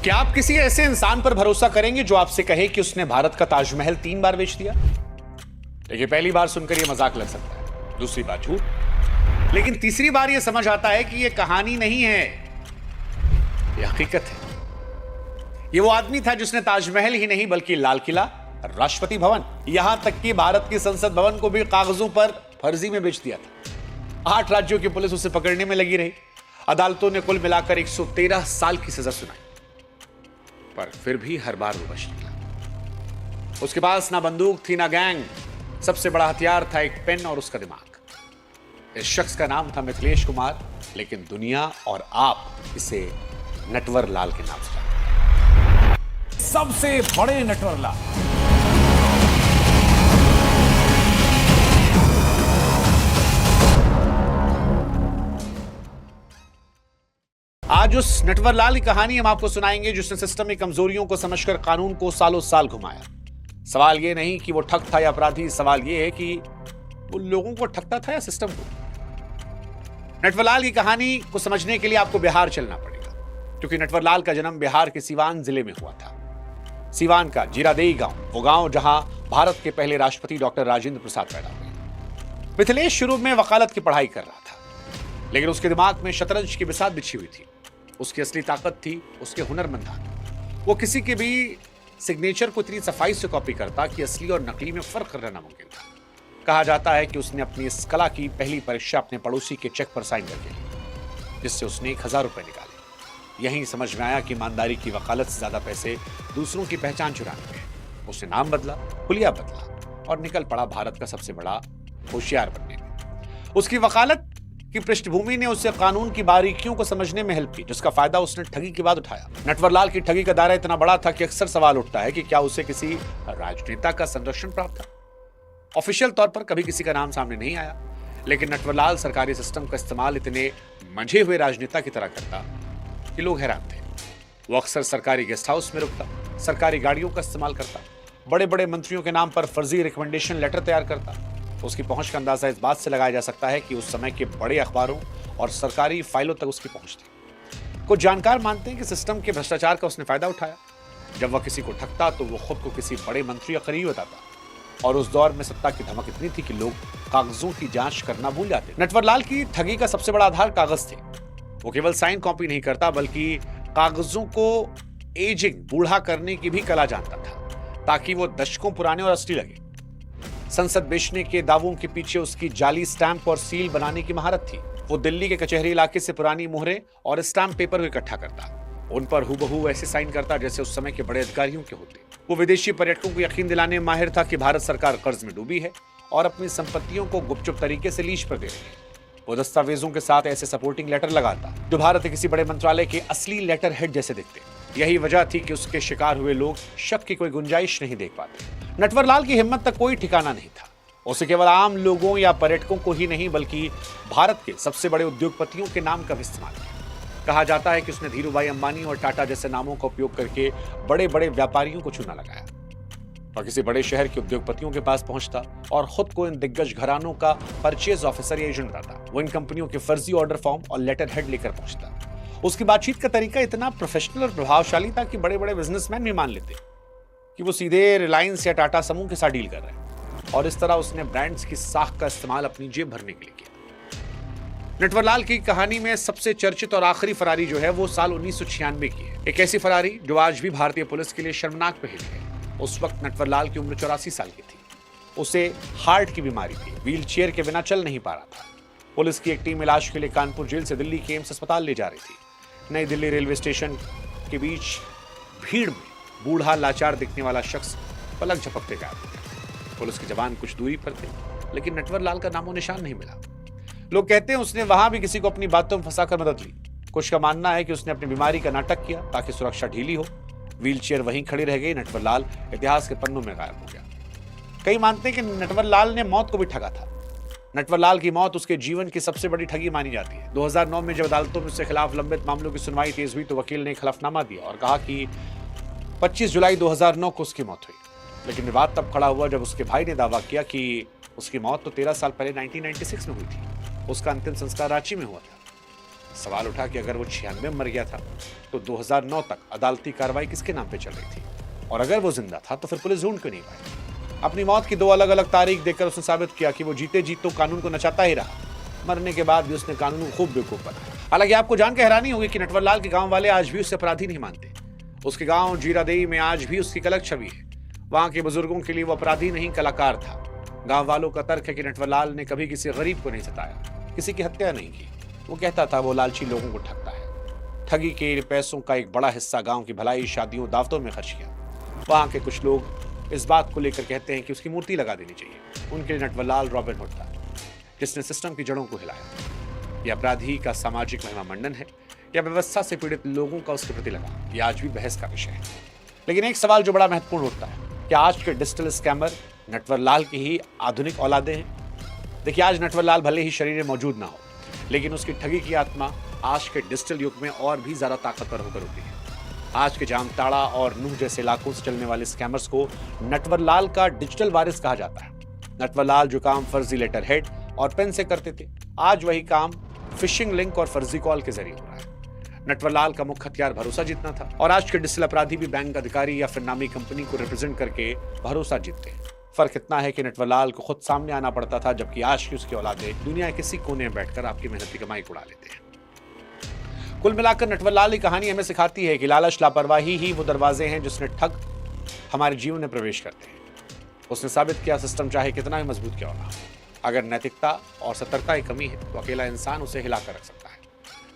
क्या आप किसी ऐसे इंसान पर भरोसा करेंगे जो आपसे कहे कि उसने भारत का ताजमहल 3 बार बेच दिया? देखिए, पहली बार सुनकर यह मजाक लग सकता है, दूसरी बार झूठ, लेकिन तीसरी बार यह समझ आता है कि यह कहानी नहीं है, यह हकीकत है। यह वो आदमी था जिसने ताजमहल ही नहीं बल्कि लाल किला, राष्ट्रपति भवन, यहां तक कि भारत की संसद भवन को भी कागजों पर फर्जी में बेच दिया था। 8 राज्यों की पुलिस उसे पकड़ने में लगी रही। अदालतों ने कुल मिलाकर 113 साल की सजा सुनाई, पर फिर भी हर बार वो बच निकला। उसके पास ना बंदूक थी ना गैंग, सबसे बड़ा हथियार था एक पेन और उसका दिमाग। इस शख्स का नाम था मिथिलेश कुमार, लेकिन दुनिया और आप इसे नटवर लाल के नाम से जानते हैं। सबसे बड़े नटवर लाल। आज उस नटवर लाल की कहानी हम आपको सुनाएंगे जिसने सिस्टम की कमजोरियों को समझकर कानून को सालों साल घुमाया। सवाल यह नहीं कि वो ठग था या अपराधी, सवाल यह है कि वो लोगों को ठगता था या सिस्टम को। नटवर लाल की कहानी को समझने के लिए आपको बिहार चलना पड़ेगा, क्योंकि नटवर लाल का जन्म बिहार के सीवान जिले में हुआ था। सीवान का जीरादेई गांव, वो गांव जहां भारत के पहले राष्ट्रपति डॉक्टर राजेंद्र प्रसाद पैदा हुए। मिथिलेश शुरू में वकालत की पढ़ाई कर रहा था, लेकिन उसके दिमाग में शतरंज की बिसात बिछी हुई थी। उसकी असली ताकत थी उसके हुनरमंद हाथ। वो किसी के भी सिग्नेचर को इतनी सफाई से कॉपी करता कि असली और नकली में फर्क करना नामुमकिन था। कहा जाता है कि उसने अपनी इस कला की पहली परीक्षा अपने पड़ोसी के चेक पर साइन करके ली, जिससे उसने 1000 रुपए निकाले। यहीं समझ में आया कि ईमानदारी की वकालत से ज्यादा पैसे दूसरों की पहचान चुराने में। उसने नाम बदला, हुलिया बदला और निकल पड़ा भारत का सबसे बड़ा होशियार बनने में। उसकी वकालत की पृष्ठभूमि ने उससे कानून की बारीकियों को समझने में हेल्प की, जिसका फायदा उसने ठगी के बाद उठाया। नटवर लाल की ठगी का दायरा इतना बड़ा था कि अक्सर सवाल उठता है कि क्या उसे किसी राजनेता का संरक्षण प्राप्त था। ऑफिशियल तौर पर कभी किसी का नाम सामने नहीं आया, लेकिन नटवर लाल सरकारी सिस्टम का इस्तेमाल इतने मंझे हुए राजनेता की तरह करता कि लोग हैरान थे। वो अक्सर सरकारी गेस्ट हाउस में रुकता, सरकारी गाड़ियों का इस्तेमाल करता, बड़े बड़े मंत्रियों के नाम पर फर्जी रिकमेंडेशन लेटर तैयार करता। उसकी पहुंच का अंदाजा इस बात से लगाया जा सकता है कि उस समय के बड़े अखबारों और सरकारी फाइलों तक उसकी पहुंच थी। कुछ जानकार मानते हैं कि सिस्टम के भ्रष्टाचार का उसने फायदा उठाया। जब वह किसी को ठगता तो वो खुद को किसी बड़े मंत्री या करीब बताता, और उस दौर में सत्ता की धमक इतनी थी कि लोग कागजों की जांच करना भूल जाते। नटवर लाल की ठगी का सबसे बड़ा आधार कागज थे। वो केवल साइन कॉपी नहीं करता, बल्कि कागजों को एजिंग, बूढ़ा करने की भी कला जानता था, ताकि वो दशकों पुराने और असली लगे। संसद बेचने के दावों के पीछे उसकी जाली स्टैंप और सील बनाने की महारत थी। वो दिल्ली के कचहरी इलाके से पुरानी मोहरें और स्टैंप पेपर को इकट्ठा करता, उन पर हूबहू ऐसे साइन करता जैसे उस समय के बड़े अधिकारियों के होते। वो विदेशी पर्यटकों को यकीन दिलाने में माहिर था कि भारत सरकार कर्ज में डूबी है और अपनी संपत्तियों को गुपचुप तरीके से लीज पर दे रही है। वो दस्तावेजों के साथ ऐसे सपोर्टिंग लेटर लगाता जो भारत के किसी बड़े मंत्रालय के असली लेटर हेड जैसे दिखते। यही वजह थी कि उसके शिकार हुए लोग शक की कोई गुंजाइश नहीं देख पाते। नटवर लाल की हिम्मत तक कोई ठिकाना नहीं था। उसे केवल आम लोगों या पर्यटकों को ही नहीं, बल्कि भारत के सबसे बड़े उद्योगपतियों के नाम का भी इस्तेमाल किया। कहा जाता है कि उसने धीरूभाई अंबानी और टाटा जैसे नामों का उपयोग करके बड़े बड़े व्यापारियों को चुना लगाया। और किसी बड़े शहर के उद्योगपतियों के पास पहुंचता और खुद को इन दिग्गज घरानों का परचेज ऑफिसर या एजेंट बताता। वो इन कंपनियों के फर्जी ऑर्डर फॉर्म और लेटर हेड लेकर पहुंचता। उसकी बातचीत का तरीका इतना प्रोफेशनल और प्रभावशाली था कि बड़े बड़े बिजनेसमैन भी मान लेते कि वो सीधे रिलायंस या टाटा समूह के साथ डील कर रहे हैं। और इस तरह उसने ब्रांड्स की साख का इस्तेमाल अपनी जेब भरने के लिए किया। नटवर लाल की कहानी में सबसे चर्चित और आखिरी फरारी जो है वो साल 1996 की है। एक ऐसी फरारी जो आज भी भारतीय पुलिस के लिए शर्मनाक पहेली है। उस वक्त नटवर लाल की उम्र 84 साल की थी। उसे हार्ट की बीमारी थी, व्हील चेयर के बिना चल नहीं पा रहा था। पुलिस की एक टीम इलाज के लिए कानपुर जेल से दिल्ली के एम्स अस्पताल ले जा रही थी। नई दिल्ली रेलवे स्टेशन के बीच भीड़ में बूढ़ा लाचार दिखने वाला शख्स पलक झपकते गायब हो गया। पुलिस के जवान कुछ दूरी पर थे, लेकिन नटवर लाल का नामो निशान नहीं मिला। लोग कहते हैं उसने वहां भी किसी को अपनी बातों में फंसाकर मदद ली। कुछ का मानना है कि उसने अपनी बीमारी का नाटक किया ताकि सुरक्षा ढीली हो। व्हील चेयर वहीं खड़ी रह गई। नटवर लाल इतिहास के पन्नों में गायब हो गया। कई मानते हैं कि नटवर लाल ने मौत को भी ठगा था। नटवर लाल की मौत उसके जीवन की सबसे बड़ी ठगी मानी जाती है। 2009 में जब अदालतों में उसके खिलाफ लंबित मामलों की सुनवाई तेज हुई तो वकील ने हलफनामा दिया और कहा कि 25 जुलाई 2009 को उसकी मौत हुई। लेकिन विवाद तब खड़ा हुआ जब उसके भाई ने दावा किया कि उसकी मौत तो 13 साल पहले 1996 में हुई थी। उसका अंतिम संस्कार रांची में हुआ था। सवाल उठा कि अगर वो 96 में मर गया था तो 2009 तक अदालती कार्रवाई किसके नाम पे चल रही थी, और अगर वो जिंदा था तो फिर पुलिस ढूंढ क्यों नहीं पाई। अपनी मौत की 2 अलग-अलग तारीख देकर उसने साबित किया कि वो जीते जी तो कानून को नचाता ही रहा, मरने के बाद भी उसने कानून को खूब बेवकूफ बनाया। हालांकि आपको जानकर हैरानी होगी कि नटवर लाल के गांव वाले आज भी उसे अपराधी नहीं मानते। उसके गांव जीरादेई में आज भी उसकी एक अलग छवि है। वहां के बुजुर्गों के लिए वो अपराधी नहीं कलाकार था। गांव वालों का तर्क है कि नटवर लाल ने कभी किसी गरीब को नहीं सताया, किसी की हत्या नहीं की। वो कहता था वो लालची लोगों को ठगता है। ठगी के पैसों का एक बड़ा हिस्सा गांव की भलाई, शादियों, दावतों में खर्च किया। वहां के कुछ लोग इस बात को लेकर कहते हैं कि उसकी मूर्ति लगा देनी चाहिए। उनके लिए नटवर लाल रॉबिन हुड था, जिसने सिस्टम की जड़ों को हिलाया। यह अपराधी का सामाजिक महिमा मंडन है या व्यवस्था से पीड़ित लोगों का उसके प्रति लगा, यह आज भी बहस का विषय है। लेकिन एक सवाल जो बड़ा महत्वपूर्ण उठता है, क्या आज के डिजिटल स्कैमर नटवर लाल की ही आधुनिक औलादे हैं? देखिए, आज नटवर लाल भले ही शरीर में मौजूद ना हो, लेकिन उसकी ठगी की आत्मा आज के डिजिटल युग में और भी ज्यादा ताकतवर होकर उठी है। आज के जामताड़ा और नूह जैसे इलाकों से चलने वाले स्कैमर्स को नटवर लाल का डिजिटल वारिस कहा जाता है। नटवर लाल जो काम फर्जी लेटर हेड और पेन से करते थे, आज वही काम फिशिंग लिंक और फर्जी कॉल के जरिए हो रहा है। नटवर लाल का मुख्य हथियार भरोसा जीतना था, और आज के डिजिटल अपराधी भी बैंक अधिकारी या फिर नामी कंपनी को रिप्रेजेंट करके भरोसा जीतते हैं। फर्क इतना है कि नटवर लाल को खुद सामने आना पड़ता था, जबकि आज की उसकी औलादे दुनिया के किसी कोने में बैठकर आपकी मेहनत की कमाई उड़ा लेते हैं। कुल मिलाकर नटवर लाल की कहानी हमें सिखाती है कि लालच, लापरवाही ही वो दरवाजे हैं जिसने ठग हमारे जीवन में प्रवेश करते हैं। उसने साबित किया सिस्टम चाहे कितना भी मजबूत क्यों ना, अगर नैतिकता और सतर्कता की कमी है तो अकेला इंसान उसे हिलाकर रख सकता है।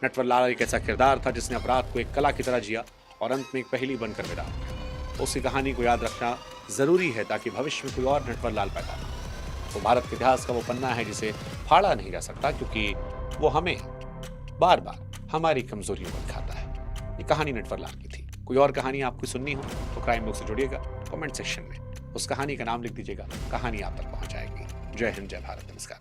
नटवर लाल एक ऐसा किरदार था जिसने अपराध को एक कला की तरह जिया और अंत में एक पहेली बनकर विदा हो गया। उसकी कहानी को याद रखना जरूरी है ताकि भविष्य में कोई और नटवर लाल पैदा ना हो। वो भारत के इतिहास का वो पन्ना है जिसे फाड़ा नहीं जा सकता, क्योंकि वो हमें बार बार हमारी कमजोरियों को दिखाता है। ये कहानी नटवर लाल की थी। कोई और कहानी आपको सुननी हो तो क्राइम बुक से जुड़िएगा, कमेंट सेक्शन में उस कहानी का नाम लिख दीजिएगा, कहानी आप तक पहुंच जाएगी। जय हिंद, जय भारत, नमस्कार।